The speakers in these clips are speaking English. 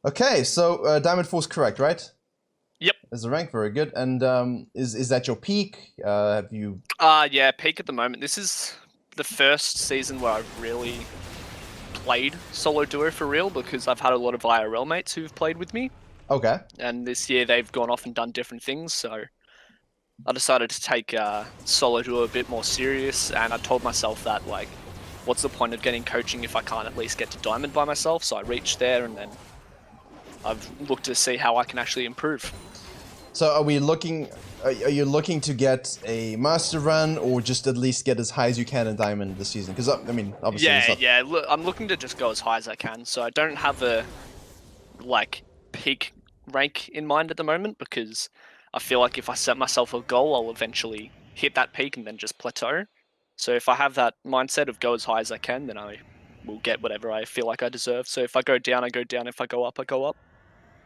Okay, so Diamond 4 is correct, right? Yep. Is the rank very good? And is that your peak? Have you? Yeah, peak at the moment. This is the first season where I've really played solo duo for real because I've had a lot of IRL mates who've played with me, Okay. and this year they've gone off and done different things. So I decided to take solo duo a bit more serious, and I told myself that like, what's the point of getting coaching if I can't at least get to Diamond by myself? So I reached there, and then I've looked to see how I can actually improve. So are we looking? Are you looking to get a master run, or just at least get as high as you can in Diamond this season? Because I mean, obviously, it's Yeah, not. yeah. Look, I'm looking to just go as high as I can. So I don't have a like peak rank in mind at the moment because I feel like if I set myself a goal, I'll eventually hit that peak and then just plateau. So if I have that mindset of go as high as I can, then I will get whatever I feel like I deserve. So if I go down, I go down. If I go up, I go up.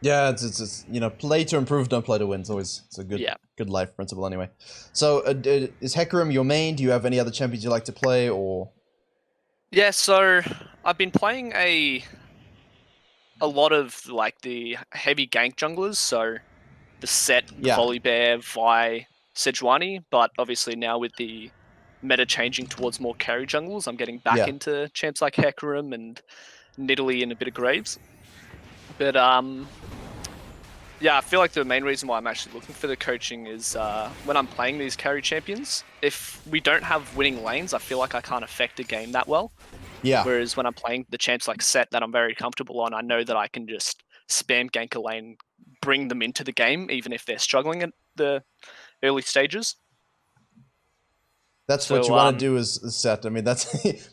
Yeah, it's play to improve, don't play to win. It's a Yeah. good life principle anyway. So is Hecarim your main? Do you have any other champions you like to play, or? Yeah, so I've been playing a lot of like the heavy gank junglers, so the set, the Yeah. Volibear, Vi, Sejuani, but obviously now with the meta changing towards more carry jungles, I'm getting back Yeah. into champs like Hecarim and Nidalee and a bit of Graves. But yeah, I feel like the main reason why I'm actually looking for the coaching is when I'm playing these carry champions, if we don't have winning lanes, I feel like I can't affect a game that well. Yeah. Whereas when I'm playing the champs like Set that I'm very comfortable on, I know that I can just spam gank a lane, bring them into the game, even if they're struggling at the early stages. That's what you So, want to do is set. I mean, that's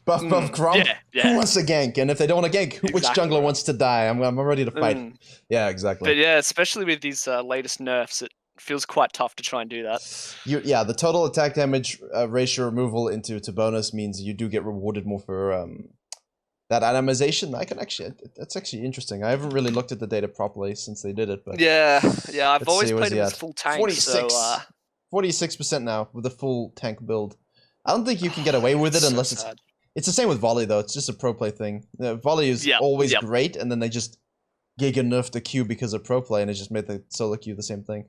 buff Grump. yeah, Who yeah, wants to gank? And if they don't want to gank, which exactly jungler right. wants to die? I'm ready to fight. Mm. Yeah, exactly. But yeah, especially with these latest nerfs, it feels quite tough to try and do that. Yeah, the total attack damage ratio removal into to bonus means you do get rewarded more for that atomization. I can actually, that's actually interesting. I haven't really looked at the data properly since they did it, but Yeah, yeah, I've let's always see, where's played he him as at? full tank, so 46. 46% now with a full tank build. I don't think you can get away with it's it so unless sad. it's the same with volley though. It's just a pro play thing. Volley is Yep, always yep. great, and then they just giga nerfed the Q because of pro play, and it just made the solo Q the same thing.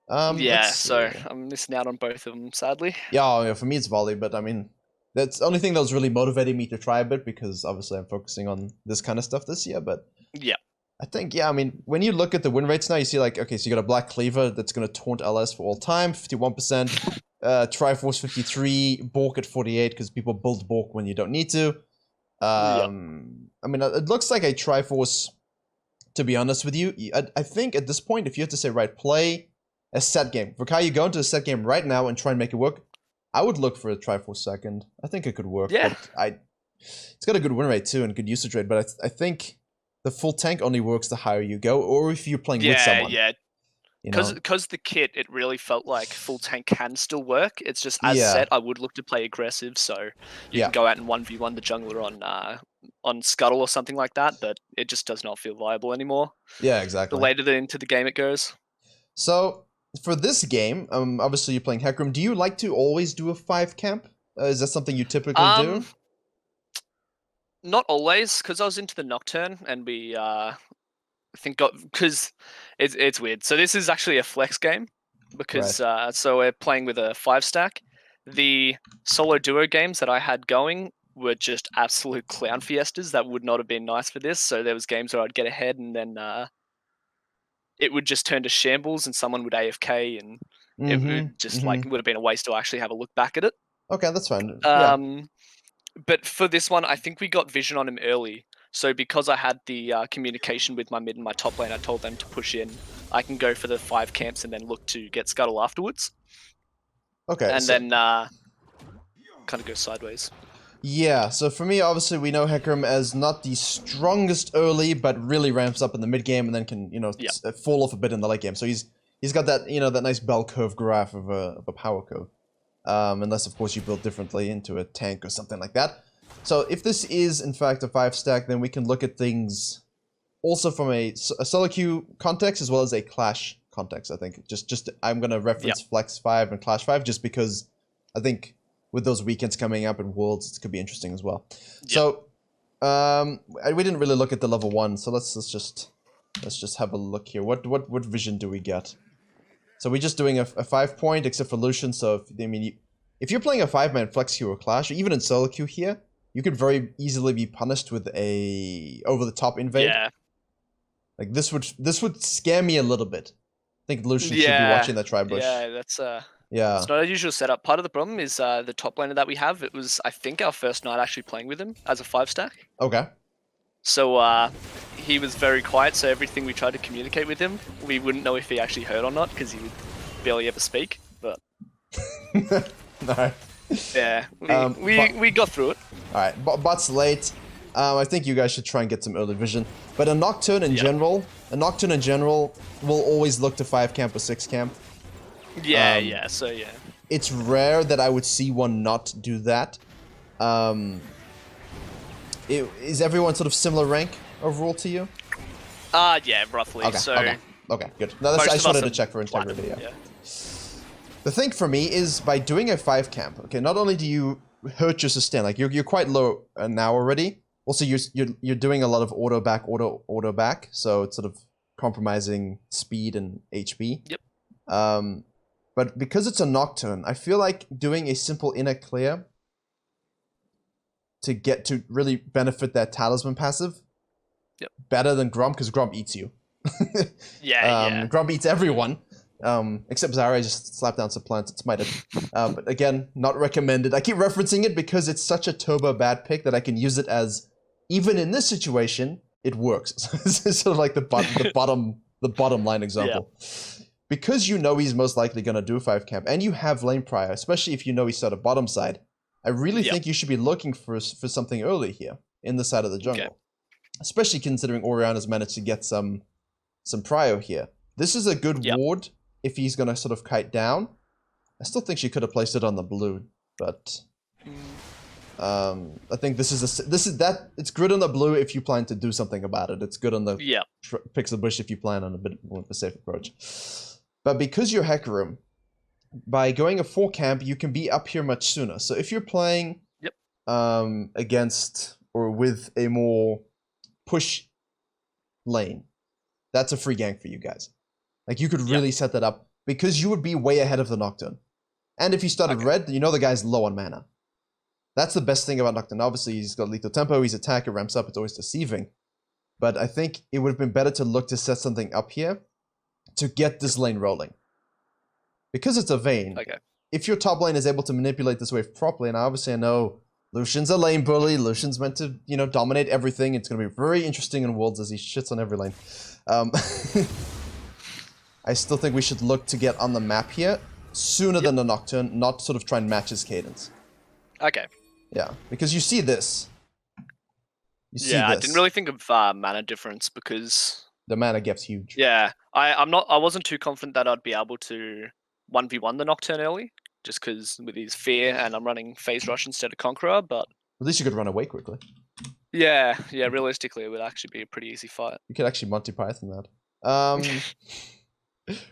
Yeah, Let's so see. I'm missing out on both of them, sadly. Yeah, for me it's volley, but I mean, that's the only thing that was really motivating me to try a bit because obviously I'm focusing on this kind of stuff this year. But Yeah, I think, yeah, I mean, when you look at the win rates now, you see like, okay, so you got a Black Cleaver that's going to taunt LS for all time, 51%, Triforce 53, Bork at 48 because people build Bork when you don't need to. yep. I mean, it looks like a Triforce, to be honest with you. I think at this point, if you have to say, right, play a set game. Virkayu, go into a set game right now and try and make it work. I would look for a Triforce second. I think it could work, Yeah, but it's got a good win rate too and good usage rate, but I think the full tank only works the higher you go, or if you're playing with yeah, someone. yeah. You know? Because the kit, it really felt like full tank can still work. It's just as Yeah, set, I would look to play aggressive, so you yeah, can go out and 1v1 the jungler on Scuttle or something like that, but it just does not feel viable anymore. yeah, The exactly. later into the game it goes. So for this game, obviously you're playing Hecarim. Do you like to always do a 5 camp? Is that something you typically Um, do? Not always, because I was into the Nocturne and we I think got because it's weird. So this is actually a flex game because Right. so we're playing with a 5 stack. The solo duo games that I had going were just absolute clown fiestas that would not have been nice for this. So there was games where I'd get ahead and then it would just turn to shambles and someone would AFK and it would just like would have been a waste to actually have a look back at it. Okay, that's fine. Yeah. Um, but for this one, I think we got vision on him early. So because I had the communication with my mid and my top lane, I told them to push in. I can go for the 5 camps and then look to get Scuttle afterwards, Okay, and so then kind of go sideways. yeah, so for me, obviously, we know Hecarim as not the strongest early, but really ramps up in the mid game and then can, Yeah, fall off a bit in the late game. So he's got that, that nice bell curve graph of a power curve. Unless, of course, you build differently into a tank or something like that. So if this is, in fact, a 5 stack, then we can look at things also from a solo queue context as well as a clash context, I think. Just I'm going to yeah, reference Flex 5 and Clash 5 just because I think with those weekends coming up in Worlds, it could be interesting as well. yeah. So we didn't really look at the level 1, so let's just Let's just have a look here. What vision do we get? So we're just doing a 5-point, except for Lucian. So if you're playing a 5-man flex queue or clash, or even in solo queue here, you could very easily be punished with a over-the-top invade. Yeah. Like this would scare me a little bit. I think Lucian should be watching that tri-bush. Yeah, that's Yeah. It's not a usual setup. Part of the problem is the top laner that we have. It was, I think, our first night actually playing with him as a 5-stack. Okay. So he was very quiet. So everything we tried to communicate with him, we wouldn't know if he actually heard or not because he would barely ever speak. But no. Yeah, we got through it. All right, bot's late. I think you guys should try and get some early vision. But a Nocturne in general will always look to 5 camp or 6 camp. Yeah, so. It's rare that I would see one not do that. Is everyone sort of similar rank overall to you? Yeah, roughly. Okay, okay, good. No, I just wanted to check for integrity. Yeah. The thing for me is by doing a 5 camp. Okay, not only do you hurt your sustain, like you're quite low now already. Also, you're doing a lot of auto back, so it's sort of compromising speed and HP. Yep. But because it's a Nocturne, I feel like doing a simple inner clear to really benefit that talisman passive. Yep. Better than Grump, because Grump eats you. Yeah. Grump eats everyone. Except Zarya just slapped down some plants. It's might have. But again, not recommended. I keep referencing it because it's such a turbo bad pick that I can use it as, even in this situation, it works. It's sort of like the bottom line example. Yeah. Because you know he's most likely going to do 5 camp, and you have lane prior, especially if you know he's sort of bottom side, I really think you should be looking for something early here in the side of the jungle. Okay. Especially considering Orianna's managed to get some prio here. This is a good ward if he's going to sort of kite down. I still think she could have placed it on the blue, but I think it's good on the blue if you plan to do something about it. It's good on the pixel bush if you plan on a bit more of a safe approach. But because you're Hecarim, by going a 4 camp, you can be up here much sooner. So if you're playing against or with a more push lane, that's a free gank for you guys. Like you could really set that up because you would be way ahead of the Nocturne. And if you started red, you know the guy's low on mana. That's the best thing about Nocturne. Obviously, he's got lethal tempo, he's attack, it ramps up, it's always deceiving. But I think it would have been better to look to set something up here to get this lane rolling. Because it's a Vayne, if your top lane is able to manipulate this wave properly, and obviously I know Lucian's a lane bully, Lucian's meant to, dominate everything, it's going to be very interesting in Worlds as he shits on every lane. I still think we should look to get on the map here sooner than the Nocturne, not sort of try and match his cadence. Okay. Yeah, because you see this. I didn't really think of mana difference because the mana gap's huge. Yeah, I wasn't too confident that I'd be able to 1v1 the Nocturne early, just because with his fear and I'm running Phase Rush instead of Conqueror, but at least you could run away quickly. Yeah, realistically it would actually be a pretty easy fight. You could actually Monty Python that.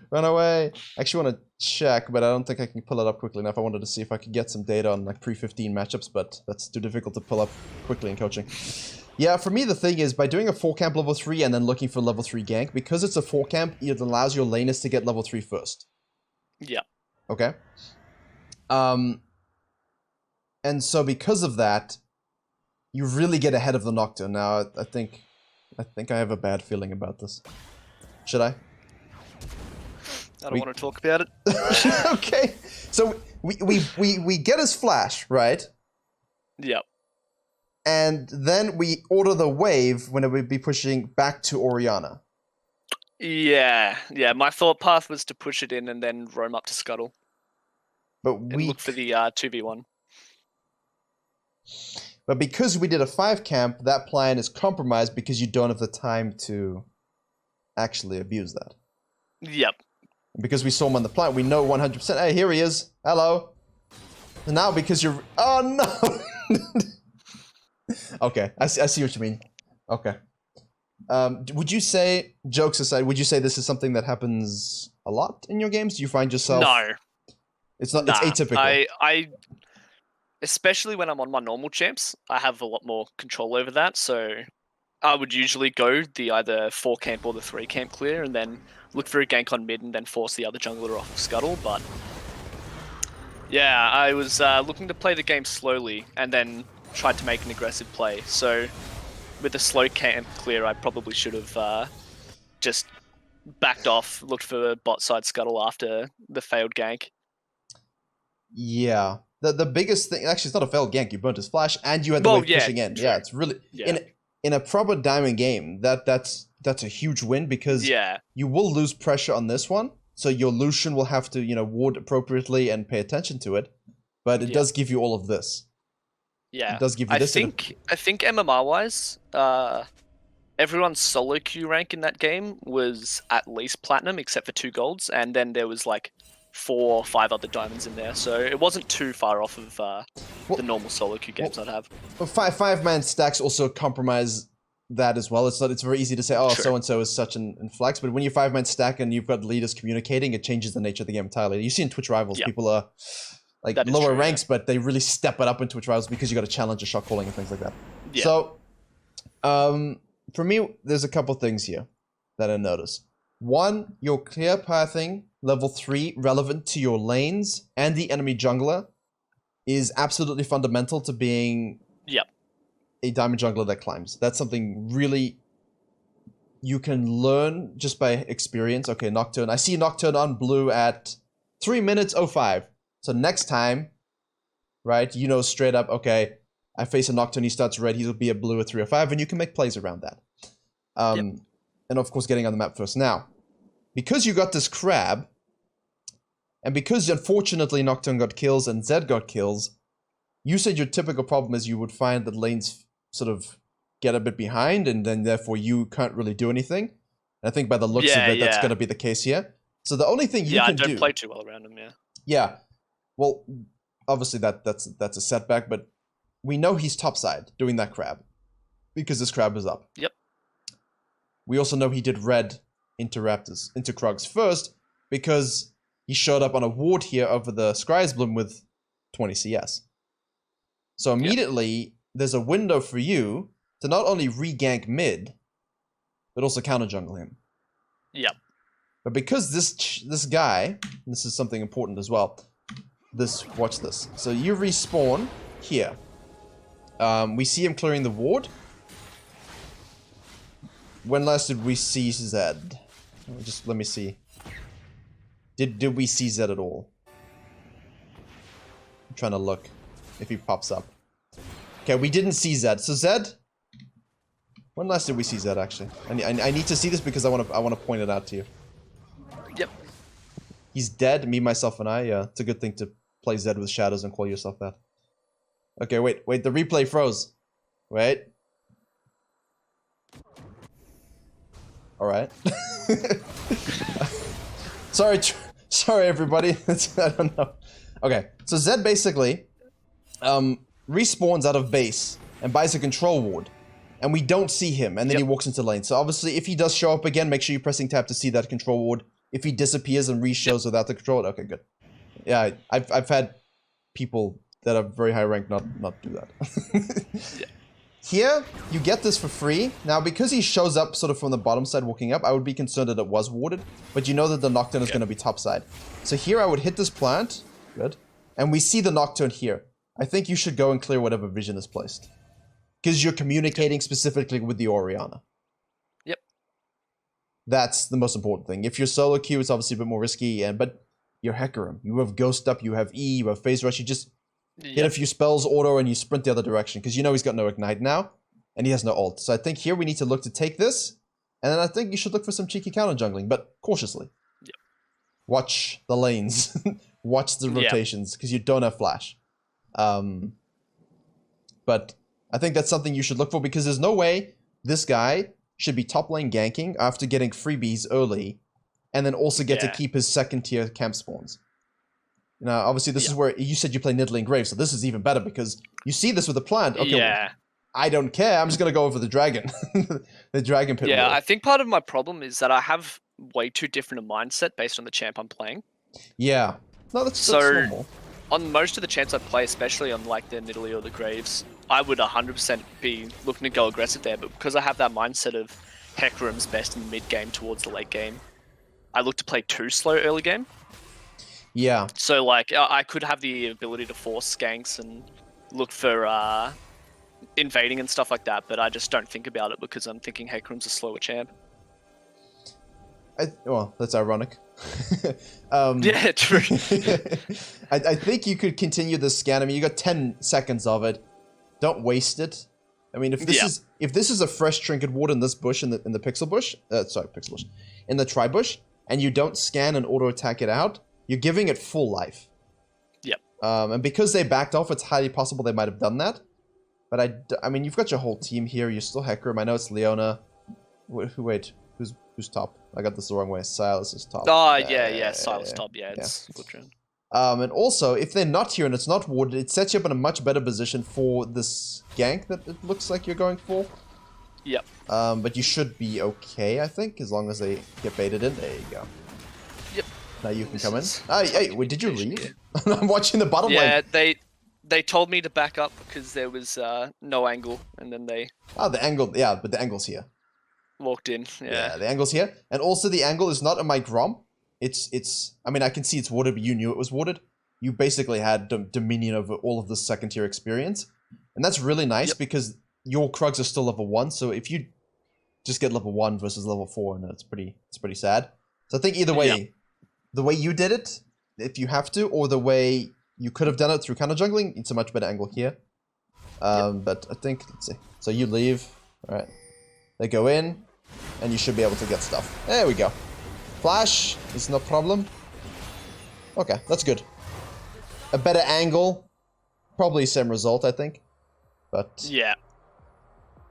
Run away. I actually want to check, but I don't think I can pull it up quickly enough. I wanted to see if I could get some data on like pre-15 matchups, but that's too difficult to pull up quickly in coaching. Yeah, for me the thing is, by doing a 4 camp level 3 and then looking for level 3 gank, because it's a 4 camp, it allows your laners to get level 3 first. Yeah. Okay. And so because of that, you really get ahead of the Nocturne. Now, I think I have a bad feeling about this. Should I? I don't want to talk about it. Okay. So we get his flash, right? Yep. And then we order the wave when it would be pushing back to Orianna. Yeah. My thought path was to push it in and then roam up to Scuttle. But and look for the 2v1. But because we did a 5 camp, that plan is compromised because you don't have the time to actually abuse that. Yep. Because we saw him on the planet, we know 100%. Hey, here he is. Hello. And now because you're... Oh, no! Okay, I see what you mean. Okay. Would you say, jokes aside, would you say this is something that happens a lot in your games? Do you find yourself... No. It's not. It's atypical. I especially when I'm on my normal champs, I have a lot more control over that, so I would usually go the either 4 camp or the 3 camp clear, and then look for a gank on mid, and then force the other jungler off of Scuttle. But yeah, I was looking to play the game slowly, and then tried to make an aggressive play. So with the slow camp clear, I probably should have just backed off, looked for bot side Scuttle after the failed gank. Yeah. The biggest thing, actually, it's not a failed gank. You burnt his flash, and you had the wave pushing in. True. Yeah, it's really in a proper diamond game. That's a huge win because you will lose pressure on this one. So your Lucian will have to ward appropriately and pay attention to it, but it does give you all of this. Yeah, it does give you this. I think MMR wise, everyone's solo queue rank in that game was at least platinum, except for 2 golds, and then there was like 4 or 5 other diamonds in there, so it wasn't too far off of the normal solo queue games I'd have. But five-man stacks also compromise that as well. It's very easy to say, oh, so-and-so is such an flex, but when you 5-man stack and you've got leaders communicating, it changes the nature of the game entirely. You see in Twitch Rivals, people are like lower ranks, but they really step it up in Twitch Rivals because you got to challenge a shot calling and things like that. Yeah. So, for me, there's a couple things here that I notice. One, your clear pathing, level 3, relevant to your lanes and the enemy jungler, is absolutely fundamental to being a diamond jungler that climbs. That's something really you can learn just by experience. Okay, Nocturne. I see Nocturne on blue at 3 minutes 05. So next time, right, straight up, okay, I face a Nocturne, he starts red, he'll be a blue at 305, and you can make plays around that. And of course, getting on the map first. Now, because you got this crab, and because unfortunately Nocturne got kills and Zed got kills, you said your typical problem is you would find that lanes sort of get a bit behind, and then therefore you can't really do anything. And I think by the looks of it, that's going to be the case here. So the only thing you can do... I don't play too well around him, Yeah. Well, obviously that's a setback, but we know he's topside doing that crab because this crab is up. Yep. We also know he did red into Krugs first because he showed up on a ward here over the Scry's Bloom with 20 CS. So immediately, there's a window for you to not only re-gank mid, but also counter-jungle him. Yep. But because this guy, and this is something important as well, watch this. So you respawn here. We see him clearing the ward. When last did we see Zed? Just let me see. Did we see Zed at all? I'm trying to look if he pops up. Okay, we didn't see Zed. So Zed, when last did we see Zed actually? I need to see this because I want to point it out to you. Yep. He's dead. Me, myself, and I. Yeah, it's a good thing to play Zed with shadows and call yourself that. Okay, wait. The replay froze. Wait. All right. Sorry, everybody. I don't know. Okay, so Zed basically respawns out of base and buys a control ward, and we don't see him, and then he walks into lane. So obviously, if he does show up again, make sure you're pressing tab to see that control ward. If he disappears and re-shows without the control, okay, good. Yeah, I've had people that are very high ranked not do that. Here, you get this for free. Now, because he shows up sort of from the bottom side walking up, I would be concerned that it was warded, but you know that the Nocturne is going to be top side. So here I would hit this plant, good, and we see the Nocturne here. I think you should go and clear whatever vision is placed, because you're communicating specifically with the Orianna. Yep. That's the most important thing. If you're solo queue, it's obviously a bit more risky, but you're Hecarim. You have Ghost up, you have E, you have Phase Rush, you just... hit a few spells, auto, and you sprint the other direction, because you know he's got no ignite now, and he has no ult. So I think here we need to look to take this, and then I think you should look for some cheeky counter jungling, but cautiously. Yep. Watch the lanes. Watch the rotations, because you don't have flash. But I think that's something you should look for, because there's no way this guy should be top lane ganking after getting freebies early, and then also get to keep his second tier camp spawns. Now, obviously, this is where you said you play Nidalee Grave, so this is even better because you see this with the plant. Okay, well, I don't care. I'm just going to go over the dragon. The dragon pit. Yeah, I think part of my problem is that I have way too different a mindset based on the champ I'm playing. Yeah. No, that's normal. on most of the champs I play, especially on like the Nidalee or the Graves, I would 100% be looking to go aggressive there. But because I have that mindset of Hecarim's best in the mid game towards the late game, I look to play too slow early game. Yeah. So like I could have the ability to force skanks and look for invading and stuff like that, but I just don't think about it because I'm thinking Hecarim's a slower champ. Well, that's ironic. Yeah, true. I think you could continue this scan. I mean, you got 10 seconds of it. Don't waste it. I mean, if this is a fresh trinket ward in this bush in the pixel bush, pixel bush, in the tri bush, and you don't scan and auto attack it out, you're giving it full life. Yep. And because they backed off, it's highly possible they might have done that. But I mean, you've got your whole team here. You're still Hecarim. I know it's Leona. Wait, who's top? I got this the wrong way. Silas is top. Oh, yeah, Silas top. Yeah, it's good trend. And also, if they're not here and it's not warded, it sets you up in a much better position for this gank that it looks like you're going for. Yep. But you should be okay, I think, as long as they get baited in. There you go. Yep. Now you can come in. Hey, wait, did you leave? I'm watching the bottom lane. Yeah, they told me to back up because there was no angle, and then they... Oh, the angle, yeah, but the angle's here. Walked in, yeah. The angle's here. And also the angle is not in my Grom. It's I mean, I can see it's warded, but you knew it was warded. You basically had dominion over all of the second tier experience. And that's really nice because your Krugs are still level 1, so if you just get level 1 versus level 4, and it's pretty sad. So I think either way, the way you did it, if you have to, or the way you could have done it through counter jungling, it's a much better angle here. But I think, let's see. So you leave, alright. They go in, and you should be able to get stuff. There we go. Flash is no problem. Okay, that's good. A better angle. Probably same result, I think. But yeah,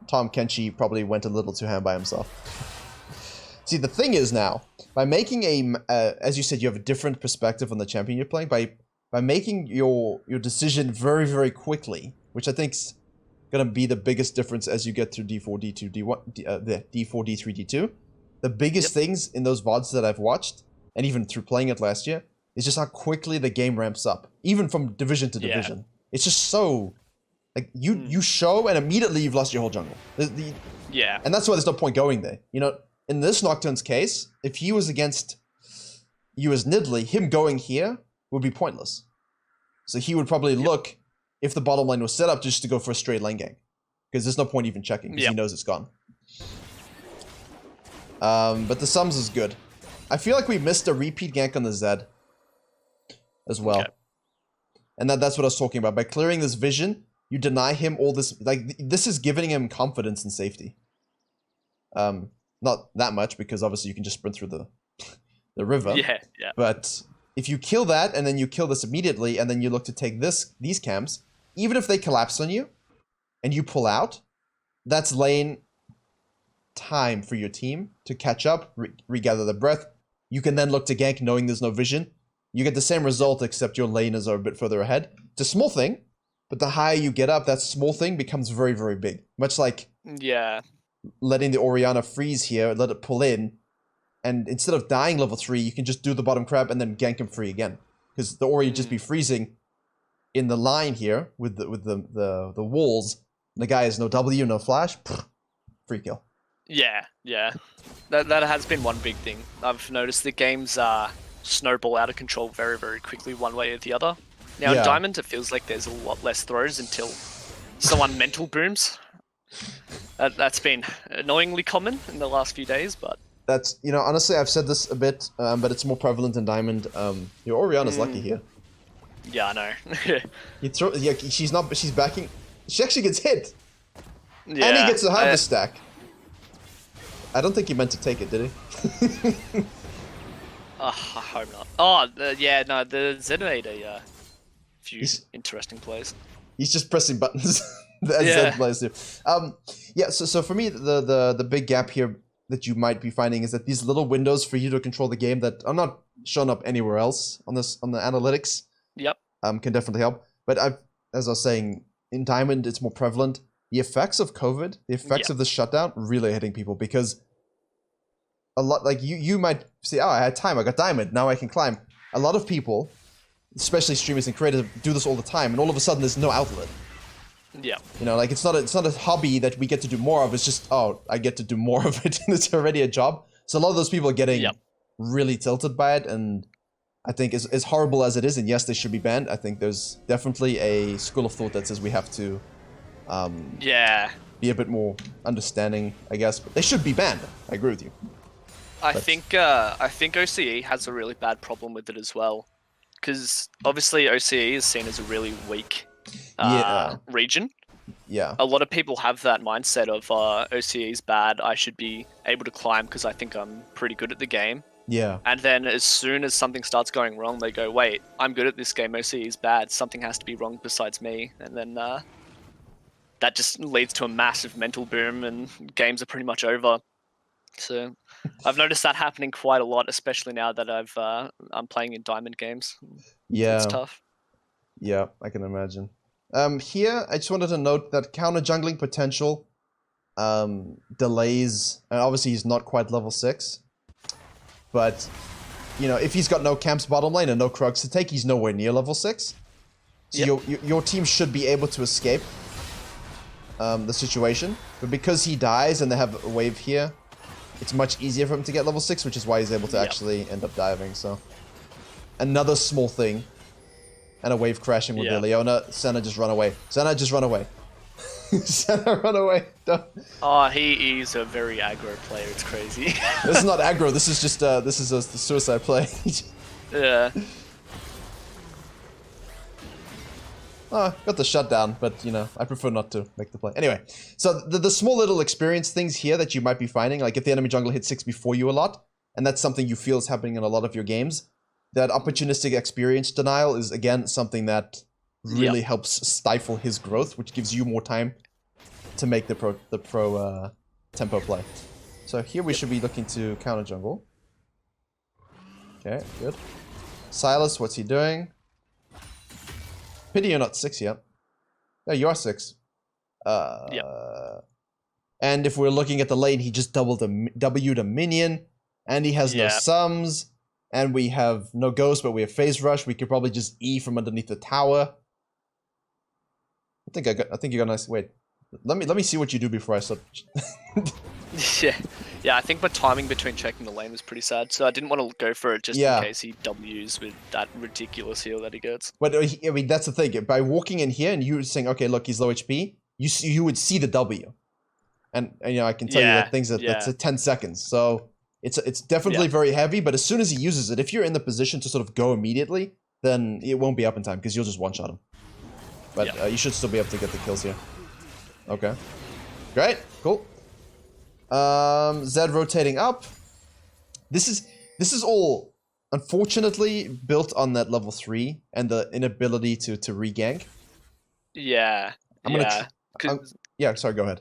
Tom Kenshi probably went a little too ham by himself. See, the thing is now, by making as you said, you have a different perspective on the champion you're playing. By making your decision very, very quickly, which I think's gonna be the biggest difference as you get through D4, D2, D1, the D4, D3, D2. The biggest things in those VODs that I've watched, and even through playing it last year, is just how quickly the game ramps up, even from division to division. It's just so, like, you show and immediately you've lost your whole jungle. And that's why there's no point going there. You know, in this Nocturne's case, if he was against you as Nidalee, him going here would be pointless. So he would probably look, if the bottom lane was set up, just to go for a straight lane gank. Because there's no point even checking, because he knows it's gone. But the sums is good. I feel like we missed a repeat gank on the Zed as well. Okay. And that's what I was talking about. By clearing this vision, you deny him all this, like, this is giving him confidence and safety. Not that much, because obviously you can just sprint through the river. Yeah. But if you kill that, and then you kill this immediately, and then you look to take these camps, even if they collapse on you, and you pull out, that's lane time for your team to catch up, regather their breath. You can then look to gank knowing there's no vision. You get the same result, except your laners are a bit further ahead. It's a small thing, but the higher you get up, that small thing becomes very, very big. Much like letting the Orianna freeze here, let it pull in, and instead of dying level 3, you can just do the bottom crab and then gank him free again. Because the Ori just be freezing in the line here with the walls. The guy has no W, no flash. Free kill. Yeah. That has been one big thing. I've noticed the games snowball out of control very, very quickly one way or the other. Now in Diamond, it feels like there's a lot less throws until someone mental booms. That's been annoyingly common in the last few days, but... That's, you know, honestly, I've said this a bit, but it's more prevalent in Diamond. Your Orianna's lucky here. Yeah, I know. She's backing... She actually gets hit! Yeah, and he gets a harvest stack. I don't think he meant to take it, did he? I hope not. Oh, the Zed made a few interesting plays. He's just pressing buttons. Zed plays too. So for me, the big gap here that you might be finding is that these little windows for you to control the game that are not shown up anywhere else on the analytics. Can definitely help. But as I was saying, in Diamond, it's more prevalent. The effects of COVID, the effects of the shutdown, really hitting people because a lot, like you might say, oh, I had time, I got Diamond, now I can climb. A lot of people especially streamers and creators, do this all the time, and all of a sudden there's no outlet. Yeah. You know, like it's not a hobby that we get to do more of. It's just, oh, I get to do more of it, and it's already a job. So a lot of those people are getting really tilted by it, and I think as horrible as it is, and yes, they should be banned, I think there's definitely a school of thought that says we have to be a bit more understanding, I guess. But they should be banned. I agree with you. I think OCE has a really bad problem with it as well, because obviously OCE is seen as a really weak region. Yeah. A lot of people have that mindset of OCE is bad. I should be able to climb because I think I'm pretty good at the game. Yeah. And then as soon as something starts going wrong, they go, "Wait, I'm good at this game. OCE is bad. Something has to be wrong besides me." And then that just leads to a massive mental boom, and games are pretty much over. So I've noticed that happening quite a lot, especially now that I'm playing in diamond games. Yeah. It's tough. Yeah, I can imagine. Here, I just wanted to note that counter jungling potential delays, and obviously he's not quite level 6, but, you know, if he's got no camps bottom lane and no Krugs to take, he's nowhere near level 6. So your team should be able to escape the situation, but because he dies and they have a wave here, it's much easier for him to get level 6, which is why he's able to actually end up diving, so. Another small thing. And a wave crashing with the Leona. Senna, just run away. Senna, just run away. Senna, run away. Don't. Oh, he is a very aggro player. It's crazy. This is not aggro. This is just this is a suicide play. Yeah. Got the shutdown, but you know, I prefer not to make the play. Anyway, so the small little experience things here that you might be finding, like if the enemy jungler hits 6 before you a lot, and that's something you feel is happening in a lot of your games, that opportunistic experience denial is, again, something that really helps stifle his growth, which gives you more time to make the pro tempo play. So here we should be looking to counter jungle. Okay, good. Silas, what's he doing? Pity you're not 6 yet. No, you are 6. And if we're looking at the lane, he just W'd a minion, and he has no sums. And we have no ghost, but we have phase rush. We could probably just E from underneath the tower. I think you got a nice. Wait, let me see what you do before I start. yeah. I think my timing between checking the lane was pretty sad, so I didn't want to go for it just in case he W's with that ridiculous heal that he gets. But I mean, that's the thing. By walking in here and you saying, okay, look, he's low HP, you would see the W, and you know I can tell you that things that's at 10 seconds. So. It's definitely very heavy, but as soon as he uses it, if you're in the position to sort of go immediately, then it won't be up in time, because you'll just one-shot him. But you should still be able to get the kills here. Okay. Great. Cool. Zed rotating up. This is all, unfortunately, built on that level 3 and the inability to regank. Yeah. Sorry, go ahead.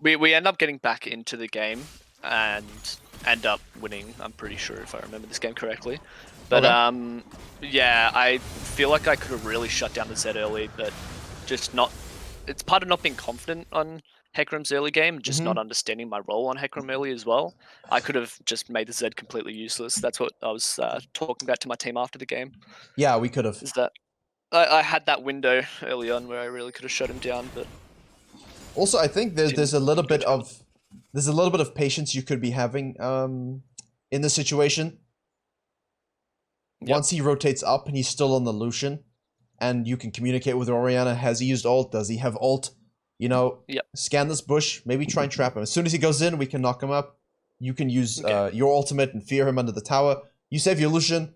We end up getting back into the game and end up winning, I'm pretty sure, if I remember this game correctly. But I feel like I could have really shut down the Zed early, but just not. It's part of not being confident on Hecarim's early game, just not understanding my role on Hecarim early as well. I could have just made the Zed completely useless. That's what I was talking about to my team after the game. Yeah, we could have. Is that I had that window early on where I really could have shut him down, but also I think there's a little bit of patience you could be having in this situation. Once he rotates up and he's still on the Lucian, and you can communicate with Orianna. Has he used ult? Does he have ult? You know, scan this bush, maybe try and trap him. As soon as he goes in, we can knock him up. You can use your ultimate and fear him under the tower. You save your Lucian,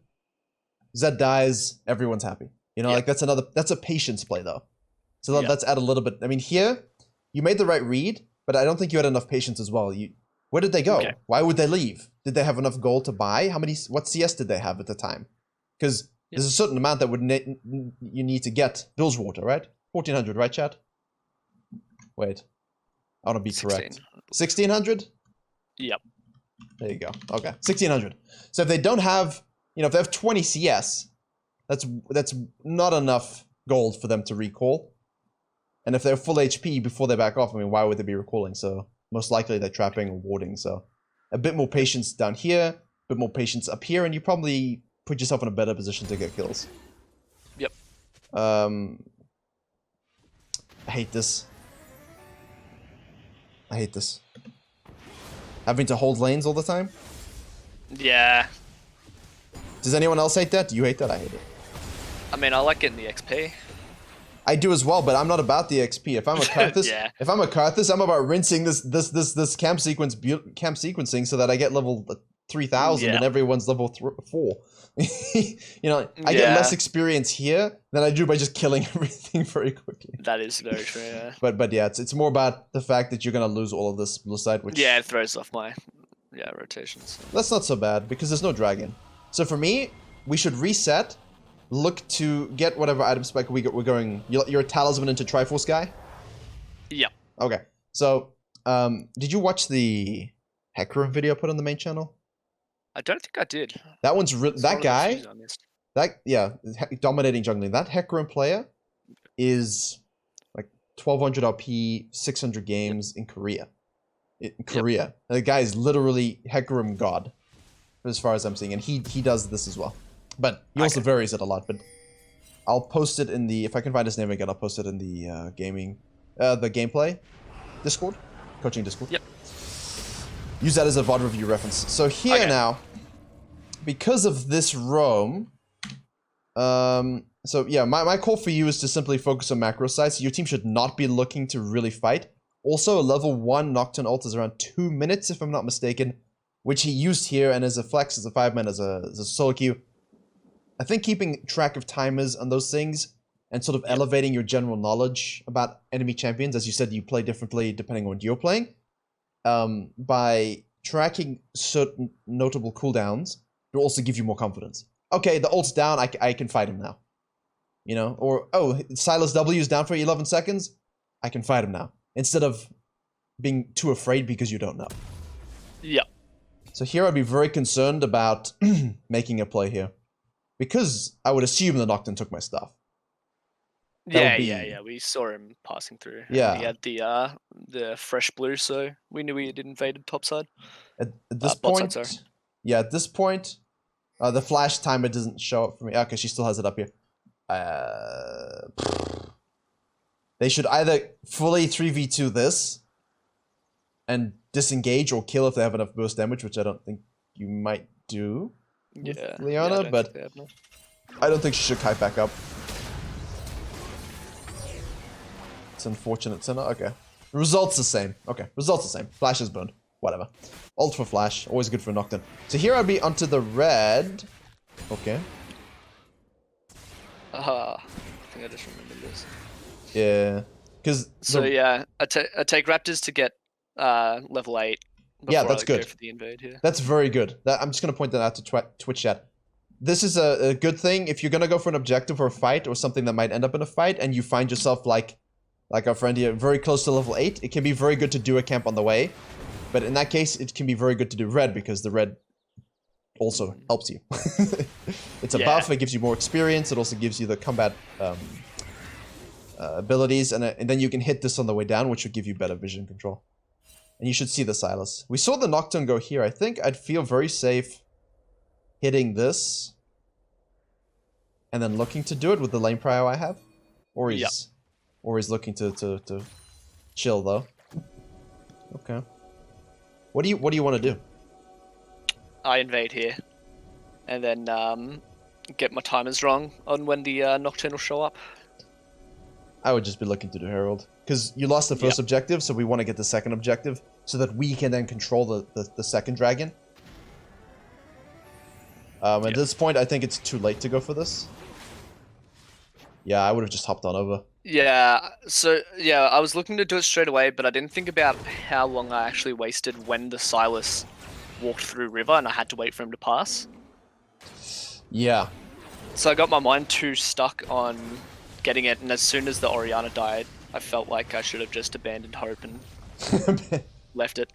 Zed dies, everyone's happy. You know, like that's a patience play though. So let's add a little bit. I mean, here, you made the right read, but I don't think you had enough patience as well. Where did they go? Okay. Why would they leave? Did they have enough gold to buy? What CS did they have at the time? Because there's a certain amount that you need to get Bilgewater, right? 1400, right, chat? Wait, I want to be correct. 1600? Yep. There you go. Okay, 1600. So if they don't have, if they have 20 CS, that's not enough gold for them to recall. And if they're full HP before they back off, I mean, why would they be recalling? So most likely they're trapping or warding. So a bit more patience down here, a bit more patience up here, and you probably put yourself in a better position to get kills. I hate this. I hate this. Having to hold lanes all the time? Yeah. Does anyone else hate that? Do you hate that? I hate it. I mean, I like getting the XP. I do as well, but I'm not about the XP. If I'm a Karthus, Yeah. if I'm a Karthus, I'm about rinsing this camp sequencing so that I get level 3000 and everyone's level 4. You know, I get less experience here than I do by just killing everything very quickly. That is very true. Yeah. But yeah, it's more about the fact that you're gonna lose all of this blue side, which it throws off my rotations. That's not so bad because there's no dragon. So for me, we should reset. Look to get whatever item spec we're going. You're a talisman into Triforce guy? Yep. Okay. So, did you watch the Hecarim video put on the main channel? I don't think I did. That one's that guy. Dominating jungling. That Hecarim player is like 1200 RP, 600 games in Korea. In Korea, the guy is literally Hecarim god, as far as I'm seeing, and he does this as well. But he also varies it a lot. But I'll post it in the, if I can find his name again, I'll post it in the the gameplay Discord, coaching Discord. Yep. Use that as a VOD review reference. So here now, because of this roam, so yeah, my call for you is to simply focus on macro sites. Your team should not be looking to really fight. Also, a level 1 Nocturne ult is around 2 minutes, if I'm not mistaken, which he used here, and as a flex, as a 5-man, as a solo queue. I think keeping track of timers and those things, and sort of elevating your general knowledge about enemy champions, as you said, you play differently depending on what you're playing, by tracking certain notable cooldowns, it will also give you more confidence. Okay, the ult's down, I can fight him now. You know, or, oh, Silas W is down for 11 seconds, I can fight him now. Instead of being too afraid because you don't know. Yep. So here I'd be very concerned about making a play here. Because I would assume the Nocturne took my stuff. Yeah. We saw him passing through. Yeah. He had the fresh blue, so we knew he had invaded topside. At this point, at this point, the flash timer doesn't show up for me. Okay, she still has it up here. They should either fully 3v2 this and disengage or kill if they have enough burst damage, which I don't think you might do. Yeah, Liana, but I don't think she should kite back up. It's unfortunate. So okay. Results the same. Okay, results the same. Flash is burned. Whatever. Ult for flash. Always good for Nocturne. So here I'd be onto the red. Okay. I think I just remembered this. Yeah. Because I take Raptors to get level 8. Yeah, that's good. Go for the invade here. That's very good. I'm just going to point that out to Twitch chat. This is a good thing if you're going to go for an objective or a fight or something that might end up in a fight and you find yourself like our friend here, very close to level 8. It can be very good to do a camp on the way. But in that case, it can be very good to do red because the red also helps you. It's a buff. It gives you more experience. It also gives you the combat abilities. And then you can hit this on the way down, which will give you better vision control. And you should see the Silas. We saw the Nocturne go here. I think I'd feel very safe hitting this. And then looking to do it with the lane prio I have. Or he's looking to chill though. Okay. What do you want to do? I invade here. And then get my timers wrong on when the Nocturne will show up. I would just be looking to do Herald. Because you lost the first objective, so we want to get the second objective. So that we can then control the second dragon. At this point, I think it's too late to go for this. Yeah, I would have just hopped on over. Yeah, so, I was looking to do it straight away, but I didn't think about how long I actually wasted when the Silas walked through river and I had to wait for him to pass. Yeah. So I got my mind too stuck on getting it, and as soon as the Orianna died, I felt like I should have just abandoned hope and left it.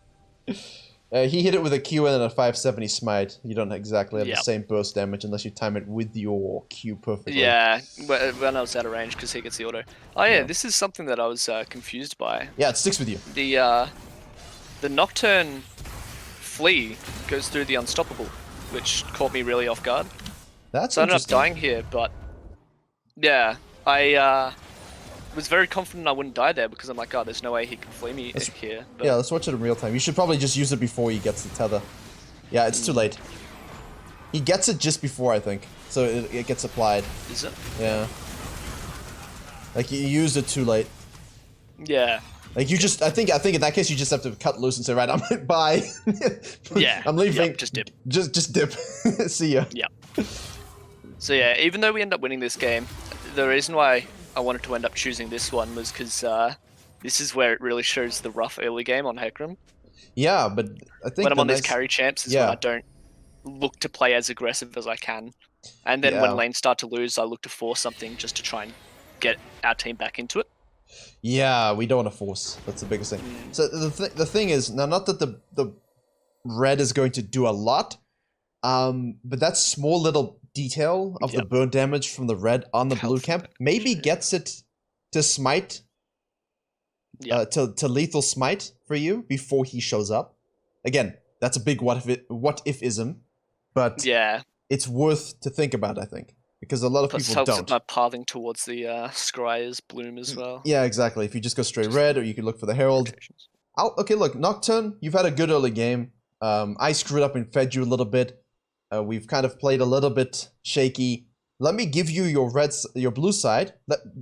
He hit it with a Q and a 570 smite. You don't exactly have the same burst damage unless you time it with your Q perfectly. Yeah, when I was out of range because he gets the auto. Oh yeah, this is something that I was confused by. Yeah, it sticks with you. The Nocturne Flea goes through the Unstoppable, which caught me really off guard. That's so I ended up dying here, but yeah, I was very confident I wouldn't die there because I'm like, oh, there's no way he can flea me here. But... Yeah, let's watch it in real time. You should probably just use it before he gets the tether. Yeah, it's too late. He gets it just before, I think. So it gets applied. Is it? Yeah. Like, you used it too late. Yeah. Like, you just, I think in that case, you just have to cut loose and say, right, I'm, bye. Yeah. I'm leaving. Yep, just dip. Just dip. See ya. Yeah. So yeah, even though we end up winning this game, the reason why I wanted to end up choosing this one was because this is where it really shows the rough early game on Hecarim. Yeah, but I think when I'm on these carry champs is when I don't look to play as aggressive as I can. And then when lanes start to lose, I look to force something just to try and get our team back into it. Yeah, we don't want to force. That's the biggest thing. So the thing is, now not that the red is going to do a lot, but that small little detail of the burn damage from the red on the blue camp maybe gets it to smite, to lethal smite for you before he shows up. Again, that's a big what if-ism, but it's worth to think about, I think. Because a lot of people don't. Helps my pathing towards the Scryer's bloom as well. Yeah, exactly. If you just go straight red, or you could look for the Herald. Okay, look, Nocturne, you've had a good early game. I screwed up and fed you a little bit. We've kind of played a little bit shaky. Let me give you your blue side.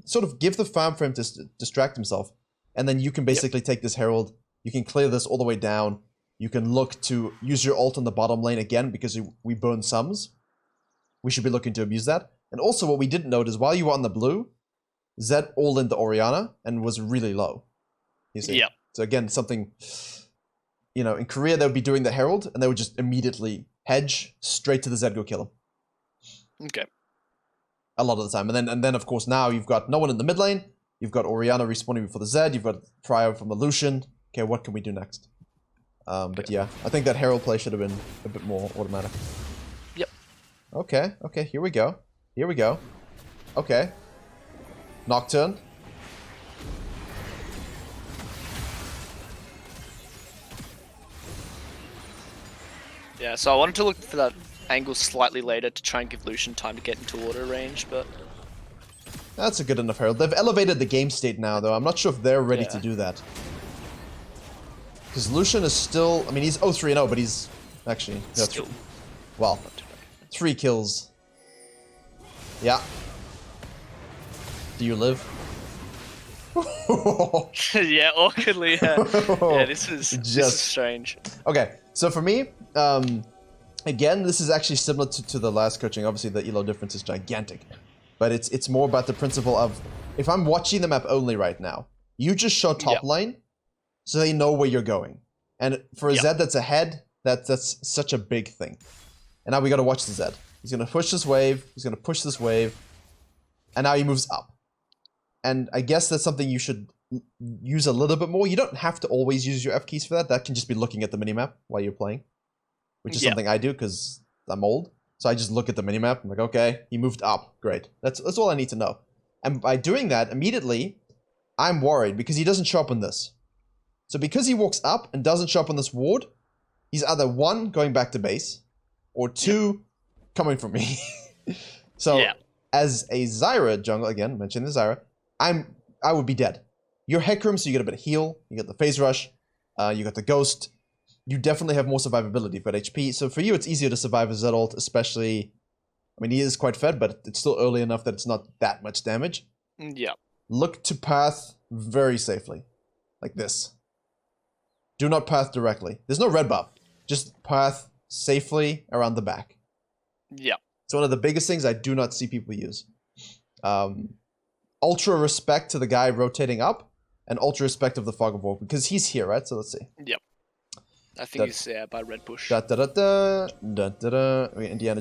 Sort of give the farm for him to distract himself. And then you can basically take this Herald. You can clear this all the way down. You can look to use your ult on the bottom lane again because we burn sums. We should be looking to abuse that. And also what we didn't note is while you were on the blue, Zed all into Orianna and was really low. You see? Yeah. So again, something, in Korea they would be doing the Herald and they would just immediately hedge straight to the Zed, go kill him. Okay. A lot of the time. And then of course now you've got no one in the mid lane. You've got Orianna respawning before the Zed. You've got Pryor from the Lucian. Okay, what can we do next? But yeah, I think that Herald play should have been a bit more automatic. Yep. Okay, here we go. Okay. Nocturne. Yeah, so I wanted to look for that angle slightly later to try and give Lucian time to get into auto range, but... That's a good enough Herald. They've elevated the game state now, though. I'm not sure if they're ready to do that. Because Lucian is still... I mean, he's 0-3-0, but he's... Actually... Still. Well, 3 kills. Yeah. Do you live? Yeah, awkwardly, yeah. Yeah, this is strange. Okay, so for me, again, this is actually similar to the last coaching. Obviously, the elo difference is gigantic. But it's more about the principle of, if I'm watching the map only right now, you just show top lane, so they know where you're going. And for a Zed that's ahead, that's such a big thing. And now we gotta watch the Zed. He's gonna push this wave, he's gonna push this wave, and now he moves up. And I guess that's something you should use a little bit more. You don't have to always use your F keys for that. That can just be looking at the minimap while you're playing. Which is something I do because I'm old. So I just look at the minimap. I'm like, okay, he moved up. Great. That's all I need to know. And by doing that, immediately, I'm worried because he doesn't show up on this. So because he walks up and doesn't show up on this ward, he's either 1, going back to base, or 2, coming for me. So as a Zyra jungle, again, mentioning the Zyra, I would be dead. You're Hecarim, so you get a bit of heal, you get the phase rush, you got the ghost. You definitely have more survivability, you've got HP. So for you, it's easier to survive a Zed ult, especially... I mean, he is quite fed, but it's still early enough that it's not that much damage. Yeah. Look to path very safely. Like this. Do not path directly. There's no red buff. Just path safely around the back. Yeah. It's one of the biggest things I do not see people use. Ultra respect to the guy rotating up, and ultra respect of the Fog of War, because he's here, right? So let's see. Yep. I think he's by Red Bush. Indiana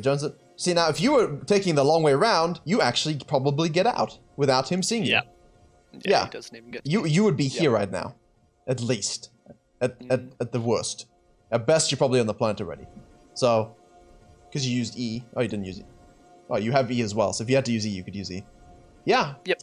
Jones it. See, now, if you were taking the long way around, you actually probably get out without him seeing you. Yeah, he doesn't even get you would be here right now. At least. At the worst. At best, you're probably on the planet already. So, because you used E. Oh, you didn't use E. Oh, you have E as well. So if you had to use E, you could use E. Yeah. Yep.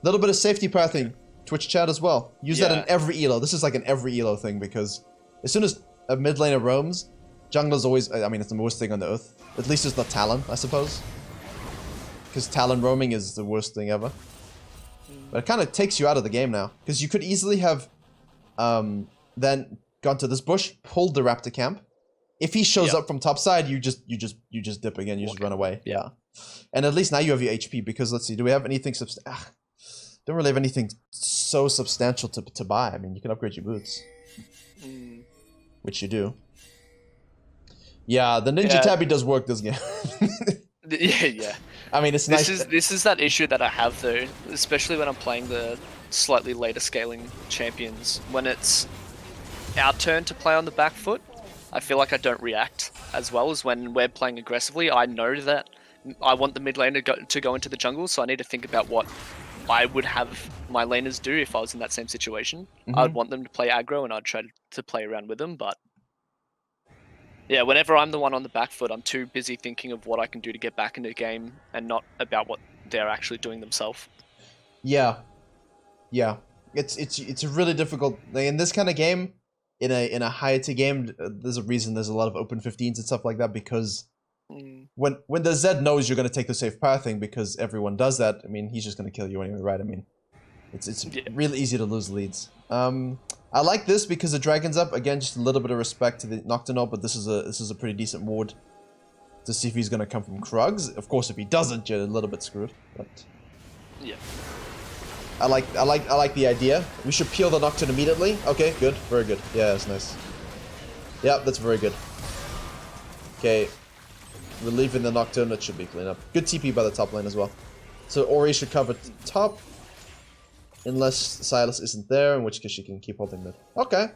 Little bit of safety pathing. Twitch chat as well. Use that in every elo. This is like an every elo thing because as soon as a mid laner roams, jungler's always... I mean, it's the worst thing on the earth. At least it's not Talon, I suppose. because Talon roaming is the worst thing ever. But it kind of takes you out of the game now, because you could easily have then gone to this bush, pulled the raptor camp. If he shows up from top side, you just dip again, you just run away. Yeah. And at least now you have your HP, because let's see, do we have anything don't really have anything so substantial to buy. I mean, you can upgrade your boots. Which you do. Yeah, the Ninja Tabby does work this game. Yeah. I mean, it's nice. This is that issue that I have though, especially when I'm playing the slightly later scaling champions. When it's our turn to play on the back foot, I feel like I don't react as well as when we're playing aggressively. I know that I want the mid lane to go into the jungle, so I need to think about what I would have my laners do if I was in that same situation. I'd want them to play aggro, and I'd try to play around with them, but yeah, whenever I'm the one on the back foot, I'm too busy thinking of what I can do to get back into the game and not about what they're actually doing themselves. Yeah. It's a really difficult thing. In this kind of game, in a higher tier game, there's a reason there's a lot of open 15s and stuff like that, because when the Zed knows you're going to take the safe pathing, because everyone does that, I mean, he's just going to kill you anyway, right? I mean, it's really easy to lose leads. I like this because the dragon's up. Again, just a little bit of respect to the Nocturne, but this is a pretty decent ward to see if he's going to come from Krugs. Of course, if he doesn't, you're a little bit screwed. But yeah, I like the idea. We should peel the Nocturne immediately. Okay, good, very good. Yeah, that's nice. Yeah, that's very good. Okay, relieving the Nocturne. That should be clean up. Good TP by the top lane as well. So Ori should cover top. Unless Silas isn't there, in which case she can keep holding mid. Okay.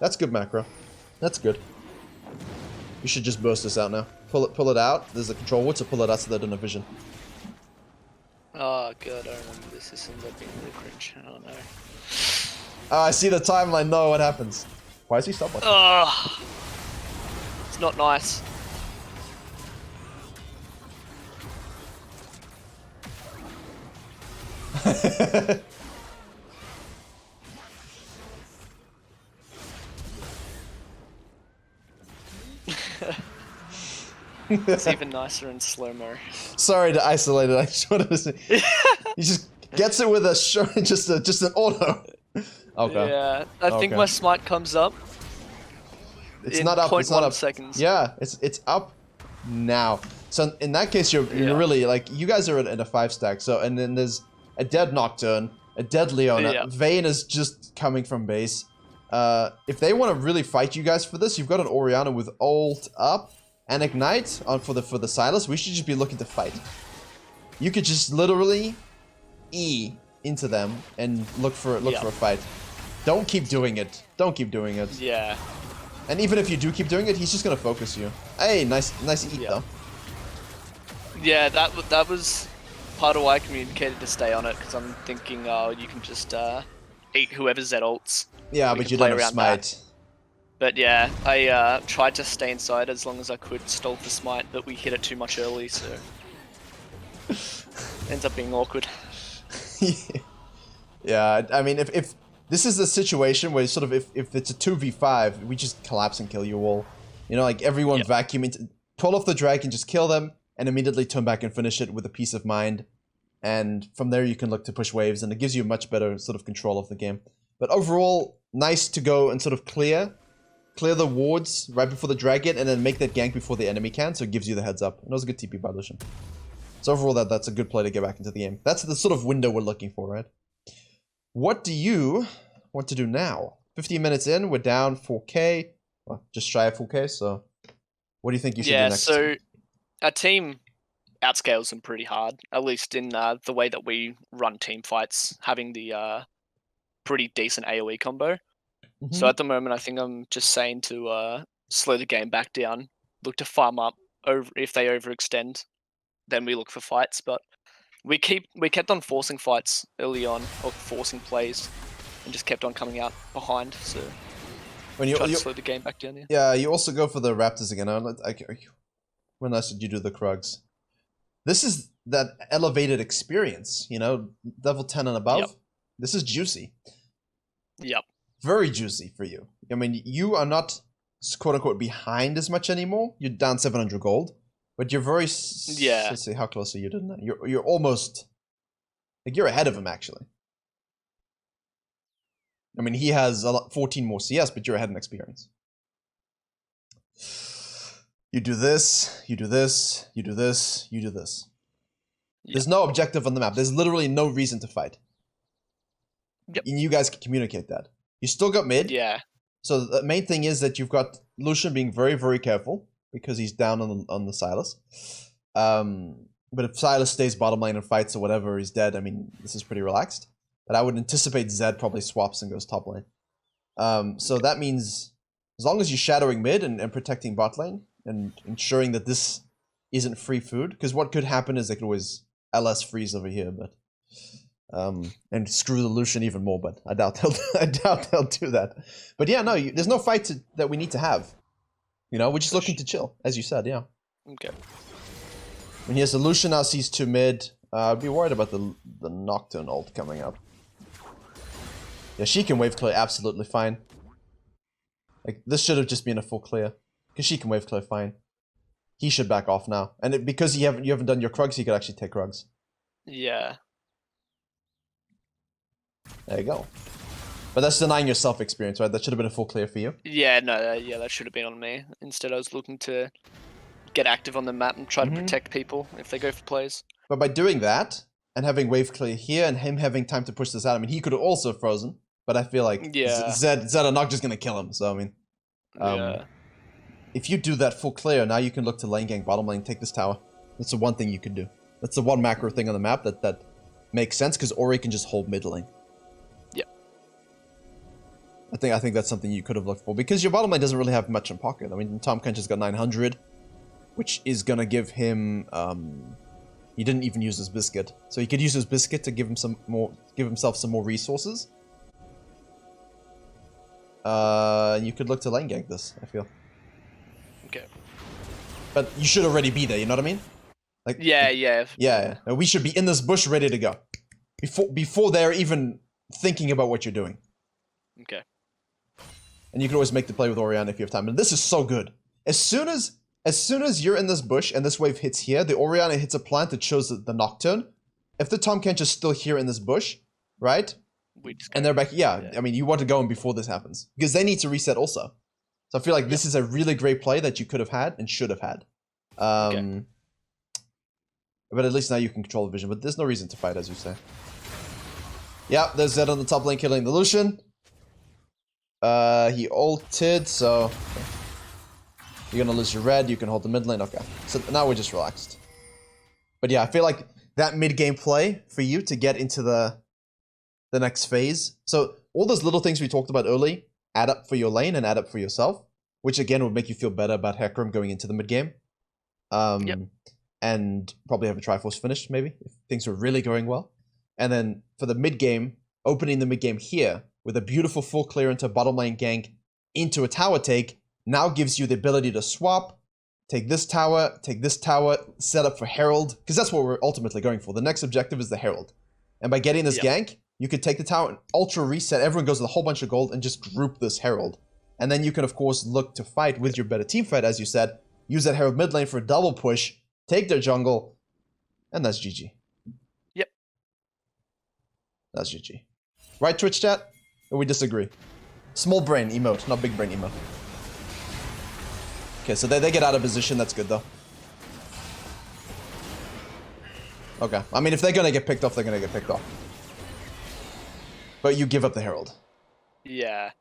That's good macro. That's good. You should just burst this out now. Pull it out. There's a control ward, so pull it out so they don't have vision. Oh god, I remember this. This ends up being really cringe. I don't know. I see the timeline. No, what happens? Why is he stopping? It's not nice. It's even nicer in slow-mo. Sorry to isolate it. I just wanted to say. He just gets it with a just an auto. Okay. Yeah, I think my smite comes up. It's not up. It's not up. Seconds. Yeah, it's up now. So in that case, you're really like, you guys are in a 5 stack. So and then there's a dead Nocturne, a dead Leona. Yeah. Vayne is just coming from base. If they want to really fight you guys for this, you've got an Orianna with ult up and ignite on for the Silas. We should just be looking to fight. You could just literally E into them and look for a fight. Don't keep doing it. Don't keep doing it. Yeah. And even if you do keep doing it, he's just gonna focus you. Hey, nice eat though. Yeah, that was part of why I communicated to stay on it, because I'm thinking, oh, you can just eat whoever's Z ults. Yeah, but you don't have smite. But yeah, I tried to stay inside as long as I could, stole the smite, but we hit it too much early, so ends up being awkward. Yeah, I mean, if this is a situation where sort of if it's a 2v5, we just collapse and kill you all. You know, like everyone vacuum into, pull off the dragon, just kill them, and immediately turn back and finish it with a peace of mind. And from there you can look to push waves, and it gives you much better sort of control of the game. But overall, nice to go and sort of clear the wards right before the dragon, and then make that gank before the enemy can, so it gives you the heads up. And that was a good TP by Lucian. So overall, that's a good play to get back into the game. That's the sort of window we're looking for, right? What do you want to do now? 15 minutes in, we're down 4k. Well, just shy of 4k, so what do you think you should do next? Yeah, so our team outscales them pretty hard, at least in the way that we run team fights, having the pretty decent AoE combo. So at the moment, I think I'm just saying to slow the game back down, look to farm up. If they overextend, then we look for fights. But we kept on forcing fights early on, or forcing plays, and just kept on coming out behind. So when you try to slow the game back down. Yeah, you also go for the Raptors again. When else did you do the Krugs? This is that elevated experience, you know, level 10 and above. Yep. This is juicy. Yep. Very juicy for you. I mean, you are not quote-unquote behind as much anymore. You're down 700 gold. But you're very... Yeah. Let's see, how close are you to that? You're almost... Like, you're ahead of him, actually. I mean, he has 14 more CS, but you're ahead in experience. You do this, you do this, you do this, you do this. Yeah. There's no objective on the map. There's literally no reason to fight. Yep. And you guys can communicate that. You still got mid. Yeah. So the main thing is that you've got Lucian being very, very careful because he's down on the Silas. But if Silas stays bottom lane and fights or whatever, he's dead. I mean, this is pretty relaxed. But I would anticipate Zed probably swaps and goes top lane. So that means as long as you're shadowing mid and protecting bot lane and ensuring that this isn't free food, because what could happen is they could always LS freeze over here, but and screw the Lucian even more. But I doubt they'll do that. But yeah, no, there's no fight that we need to have. You know, we're just looking to chill, as you said. Yeah. Okay. When he has the Lucian now sees 2 mid, I'd be worried about the Nocturne ult coming up. Yeah, she can wave clear absolutely fine. Like, this should have just been a full clear. Because she can wave clear fine. He should back off now. And because you haven't done your Krugs, he could actually take Krugs. Yeah. There you go. But that's denying yourself experience, right? That should have been a full clear for you. Yeah, no, yeah, that should have been on me. Instead, I was looking to get active on the map and try to protect people if they go for plays. But by doing that, and having wave clear here, and him having time to push this out, I mean, he could have also frozen. But I feel like Zed are not just going to kill him. So, I mean, if you do that full clear, now you can look to lane gang, bottom lane, take this tower. That's the one thing you can do. That's the one macro thing on the map that makes sense, because Ori can just hold mid lane. Yeah. I think that's something you could have looked for, because your bottom lane doesn't really have much in pocket. I mean, Tom Kench has got 900, which is going to give him... he didn't even use his biscuit. So he could use his biscuit to give himself some more resources. You could look to lane gank this, I feel. Okay. But you should already be there, you know what I mean? Like, yeah. We should be in this bush ready to go. Before they're even thinking about what you're doing. Okay. And you can always make the play with Orianna if you have time. And this is so good. As soon as you're in this bush and this wave hits here, the Orianna hits a plant that shows the Nocturne. If the Tahm Kench is still here in this bush, right? And they're back, yeah, I mean, you want to go in before this happens. Because they need to reset also. So I feel like this is a really great play that you could have had and should have had. But at least now you can control the vision. But there's no reason to fight, as you say. Yeah, there's Zed on the top lane killing the Lucian. He ulted, so... You're gonna lose your red, you can hold the mid lane, okay. So now we're just relaxed. But yeah, I feel like that mid-game play for you to get into the next phase. So all those little things we talked about early add up for your lane and add up for yourself, which again would make you feel better about Hecarim going into the mid-game. And probably have a Triforce finish, maybe, if things were really going well. And then for the mid-game, opening the mid-game here with a beautiful full clear into bottom lane gank into a tower take, now gives you the ability to swap, take this tower, set up for Herald, because that's what we're ultimately going for. The next objective is the Herald. And by getting this gank, you could take the tower and ultra reset, everyone goes with a whole bunch of gold, and just group this Herald. And then you can, of course, look to fight with your better team fight, as you said, use that Herald mid lane for a double push, take their jungle, and that's GG. Yep. That's GG. Right, Twitch chat? Or we disagree? Small brain emote, not big brain emote. Okay, so they get out of position, that's good though. Okay, I mean if they're gonna get picked off, they're gonna get picked off. But you give up the Herald. Yeah.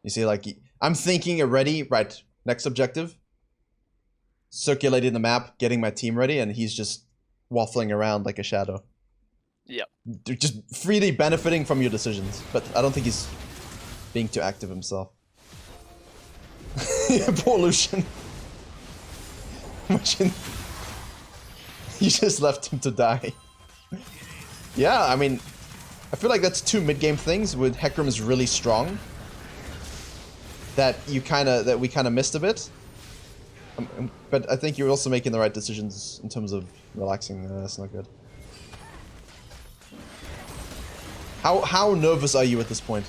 You see, like, I'm thinking already, right, next objective. Circulating the map, getting my team ready, and he's just waffling around like a shadow. Yep. Just freely benefiting from your decisions, but I don't think he's being too active himself. Poor Lucian. Imagine. You just left him to die. Yeah, I mean, I feel like that's two mid-game things with Hecarim is really strong. That we kind of missed a bit. But I think you're also making the right decisions in terms of relaxing. That's not good. How nervous are you at this point?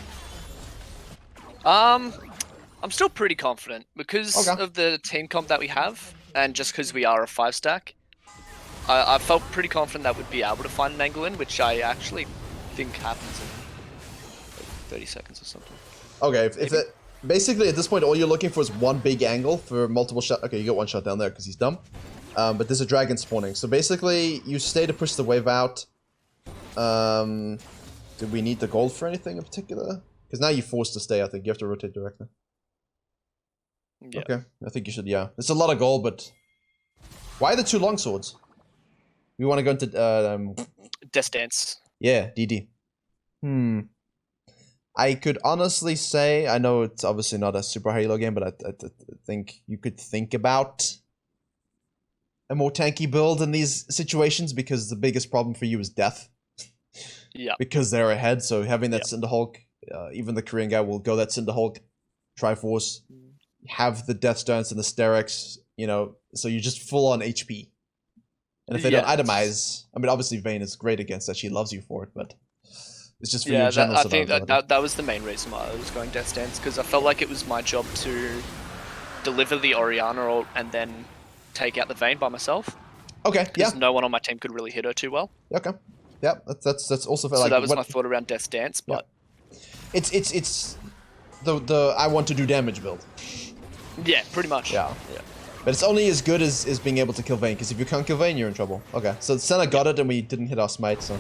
I'm still pretty confident because of the team comp that we have. and just because we are a 5-stack, I felt pretty confident that we'd be able to find an angle in, which I actually think happens in 30 seconds or something. Okay, if it, basically at this point all you're looking for is one big angle for multiple shot. Okay, you got one shot down there because he's dumb. But there's a dragon spawning. So basically you stay to push the wave out. Did we need the gold for anything in particular? Because now you're forced to stay, I think. You have to rotate directly. Yeah. Okay, I think you should, yeah. It's a lot of gold, but... Why the 2 longswords? We want to go into, Death Dance. Yeah, DD. I could honestly say, I know it's obviously not a super high elo game, but I think you could think about a more tanky build in these situations because the biggest problem for you is death. Yeah. Because they're ahead, so having that Cinder Hulk, even the Korean guy will go that Cinder Hulk, Triforce, have the Death Stones and the Sterix, you know, so you're just full on HP. And if they don't itemize, I mean, obviously Vayne is great against that, she loves you for it, but it's just for your general I think survivability. that was the main reason why I was going Death Stance, because I felt like it was my job to deliver the Orianna and then take out the Vayne by myself. Okay, yeah. Because no one on my team could really hit her too well. Okay. Yeah, that's also So like that was my thought around Death Dance, but it's the I want to do damage build. yeah, pretty much. Yeah. But it's only as good as being able to kill Vayne, because if you can't kill Vayne, you're in trouble. Okay, so Senna got it and we didn't hit our smite, so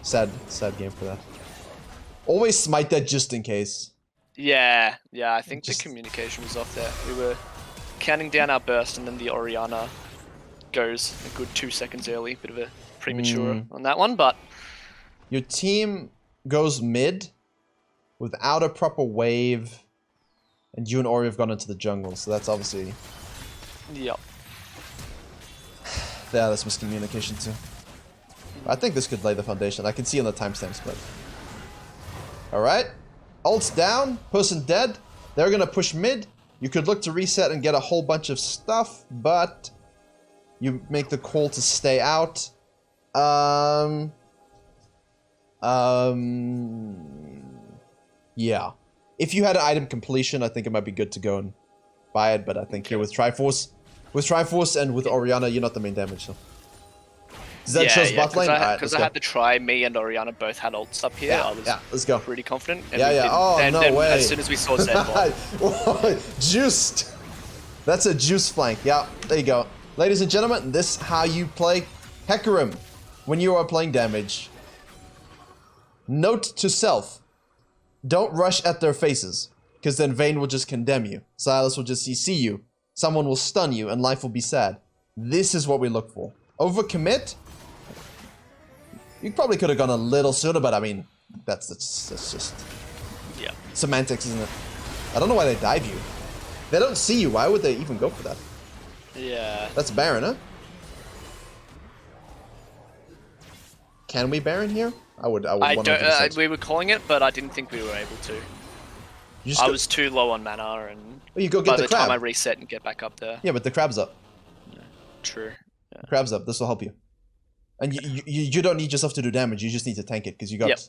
sad game for that. Always smite that just in case. Yeah, I think the communication was off there. We were counting down our burst and then the Orianna goes a good 2 seconds early, bit of a premature on that one, but... Your team goes mid without a proper wave, and you and Ori have gone into the jungle, so that's obviously... Yep. Yeah, that's miscommunication too. I think this could lay the foundation. I can see on the timestamps, but... Alright. Ult's down, person dead. They're gonna push mid. You could look to reset and get a whole bunch of stuff, but... You make the call to stay out. Yeah. If you had an item completion, I think it might be good to go and buy it, but I think here with Triforce and with Orianna, you're not the main damage, so. Does that show bot lane? Because I had to try, me and Orianna both had ults up here. I was let's go. pretty confident. And Oh, then, no way. As soon as we saw Zed bot. Juiced! That's a juice flank. Yeah, there you go. Ladies and gentlemen, this is how you play Hecarim when you are playing damage. Note to self, don't rush at their faces, because then Vayne will just condemn you. Silas will just CC you. Someone will stun you, and life will be sad. This is what we look for. Overcommit? You probably could have gone a little sooner, but I mean, that's just semantics, isn't it? I don't know why they dive you. They don't see you. Why would they even go for that? Yeah. That's Baron, huh? Can we Baron here? I would. We were calling it, but I didn't think we were able to. I was too low on mana, and you go get by the the crab. time I reset and get back up there. Yeah, but the crab's up. Yeah, true. Yeah. The crab's up. This will help you. And you don't need yourself to do damage. You just need to tank it because you got.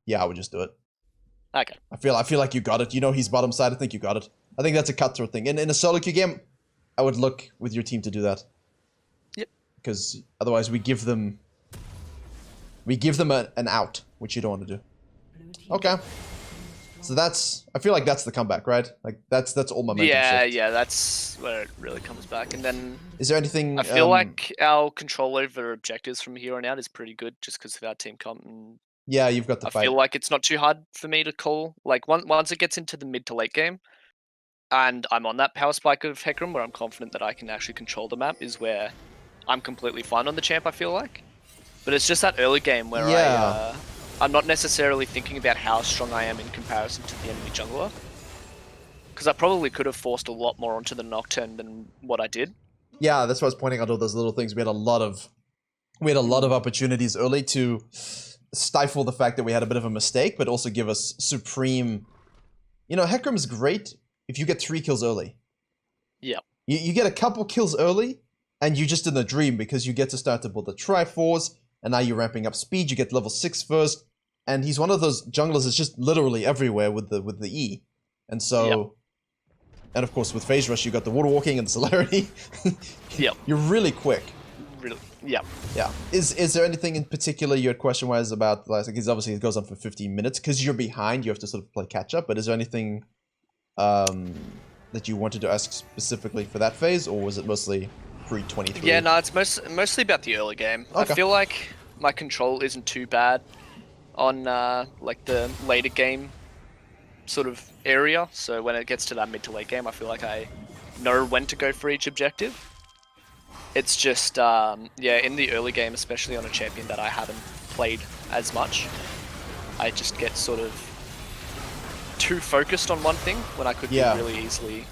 Yeah, I would just do it. Okay. I feel like you got it. You know he's bottom side. I think you got it. I think that's a cutthroat thing. In a solo queue game, I would look with your team to do that. Yep. Because otherwise we give them an out, which you don't want to do. Okay. So I feel like that's the comeback, right? Like that's all momentum shift. Yeah, that's where it really comes back. And then is there anything? I feel like our control over objectives from here on out is pretty good, just because of our team comp. And yeah, you've got the fight. I feel like it's not too hard for me to call. Like once it gets into the mid to late game, and I'm on that power spike of Hecarim, where I'm confident that I can actually control the map, is where I'm completely fine on the champ. I feel like, but it's just that early game where I'm not necessarily thinking about how strong I am in comparison to the enemy jungler. Because I probably could have forced a lot more onto the Nocturne than what I did. Yeah, that's why I was pointing out all those little things. We had a lot of opportunities early to stifle the fact that we had a bit of a mistake, but also give us supreme... You know, Hecarim's great if you get 3 kills early. Yeah. You get a couple kills early, and you're just in a dream because you get to start to build the Triforce, and now you're ramping up speed, you get level 6 first, and he's one of those junglers that's just literally everywhere with the E. And so And of course, with Phase Rush, you got the water walking and the celerity. Yep. You're really quick. Really. Yep. Yeah. Is there anything in particular you had question-wise about, like, because obviously it goes on for 15 minutes, because you're behind, you have to sort of play catch-up, but is there anything that you wanted to ask specifically for that phase, or was it mostly pre-23? Yeah, no, it's mostly about the early game. Okay. I feel like my control isn't too bad on like the later game sort of area, so when it gets to that mid to late game, I feel like I know when to go for each objective. It's just, yeah, in the early game, especially on a champion that I haven't played as much, I just get sort of too focused on one thing when I could be really easily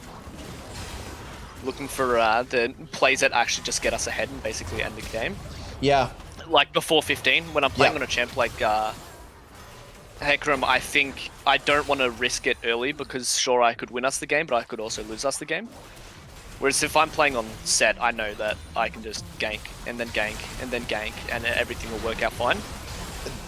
looking for the plays that actually just get us ahead and basically end the game. Yeah. Like before 15, when I'm playing on a champ like Hecarim, I think I don't want to risk it early because sure I could win us the game, but I could also lose us the game. Whereas if I'm playing on set, I know that I can just gank and then gank and then gank and everything will work out fine.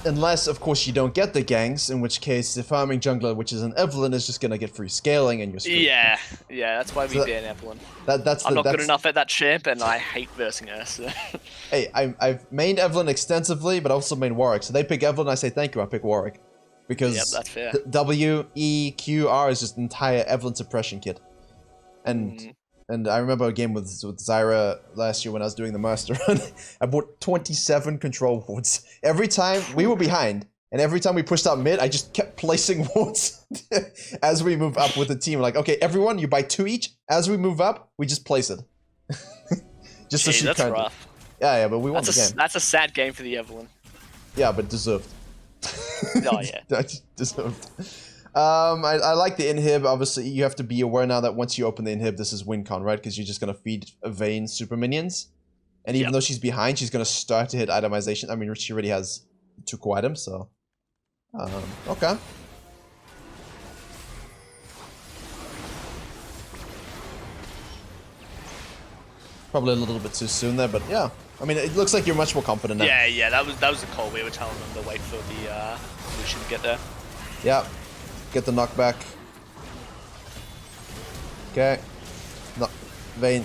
Unless, of course, you don't get the ganks, in which case the farming jungler, which is an Evelyn, is just gonna get free scaling and you're screwed. Yeah, that's why we ban Evelyn. I'm not good enough at that champ and I hate versing her. So. Hey, I've mained Evelyn extensively, but I also main Warwick. So they pick Evelyn, I say thank you, I pick Warwick. Because that's fair. W, E, Q, R is just an entire Evelyn suppression kit. And I remember a game with Zyra last year when I was doing the master run. I bought 27 control wards. Every time we were behind, and every time we pushed out mid, I just kept placing wards as we move up with the team. Like, okay, everyone, you buy 2 each. As we move up, we just place it. Just so she that's kind rough. Yeah, but we won the game. That's a sad game for the Evelyn. Yeah, but deserved. Oh yeah. Deserved. I like the inhib. Obviously, you have to be aware now that once you open the inhib, this is win con, right? Because you're just going to feed Vayne super minions. And even though she's behind, she's going to start to hit itemization. I mean, she already has 2 core items, so... okay. Probably a little bit too soon there, but yeah. I mean, it looks like you're much more confident now. Yeah, that was the call. We were telling them to wait for the Lucian to get there. Yeah. Get the knockback. Okay. Vayne,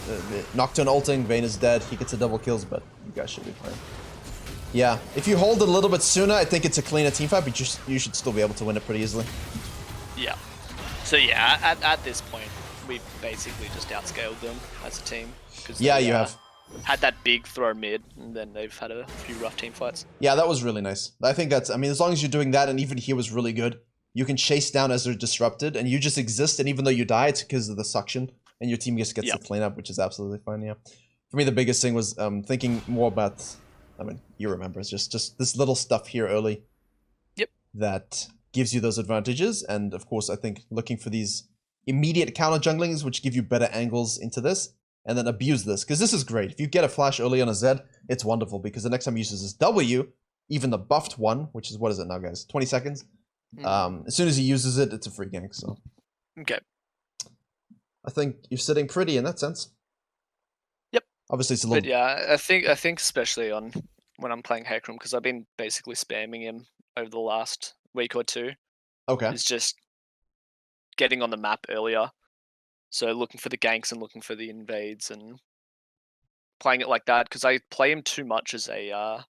Nocturne ulting, Vayne is dead. He gets a double kills, but you guys should be fine. Yeah, if you hold it a little bit sooner, I think it's a cleaner teamfight, but you should still be able to win it pretty easily. Yeah. So yeah, at this point, we've basically just outscaled them as a team. Yeah, you have. Had that big throw mid, and then they've had a few rough team fights. Yeah, that was really nice. I think that's, I mean, as long as you're doing that, and even here was really good, you can chase down as they're disrupted, and you just exist, and even though you die, it's because of the suction, and your team just gets the clean up, which is absolutely fine, yeah. For me, the biggest thing was thinking more about, I mean, you remember, it's just this little stuff here early. Yep. That gives you those advantages, and of course, I think looking for these immediate counter junglings, which give you better angles into this, and then abuse this, because this is great. If you get a flash early on a Z, it's wonderful, because the next time he uses his W, even the buffed one, which is, what is it now, guys? 20 seconds? As soon as he uses it, it's a free gank, so. Okay. I think you're sitting pretty in that sense. Yep. Obviously, it's a little... But yeah, I think especially on when I'm playing Hecarim, because I've been basically spamming him over the last week or two. Okay. Is just getting on the map earlier. So looking for the ganks and looking for the invades and playing it like that, because I play him too much as a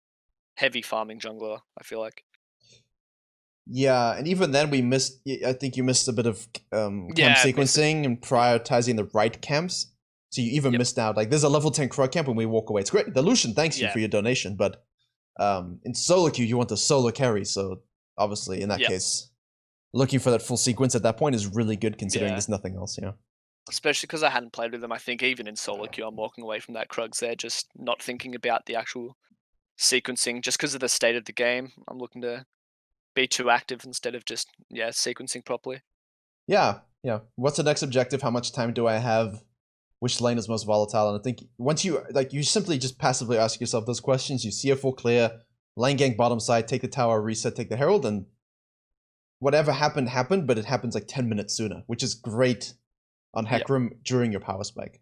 heavy farming jungler, I feel like. Yeah, and even then we missed, I think you missed a bit of camp sequencing and prioritizing the right camps. So you even missed out. Like, there's a level 10 Crow camp when we walk away. It's great. The Lucian thanks you for your donation, but in solo queue, you want the solo carry. So obviously, in that case, looking for that full sequence at that point is really good considering there's nothing else, yeah. Especially because I hadn't played with them. I think even in solo queue, I'm walking away from that Krugs there, just not thinking about the actual sequencing. Just because of the state of the game, I'm looking to be too active instead of just, sequencing properly. Yeah. What's the next objective? How much time do I have? Which lane is most volatile? And I think once you simply just passively ask yourself those questions, you see a full clear, lane gank bottom side, take the tower, reset, take the herald, and whatever happened, but it happens like 10 minutes sooner, which is great on Hecarim during your power spike.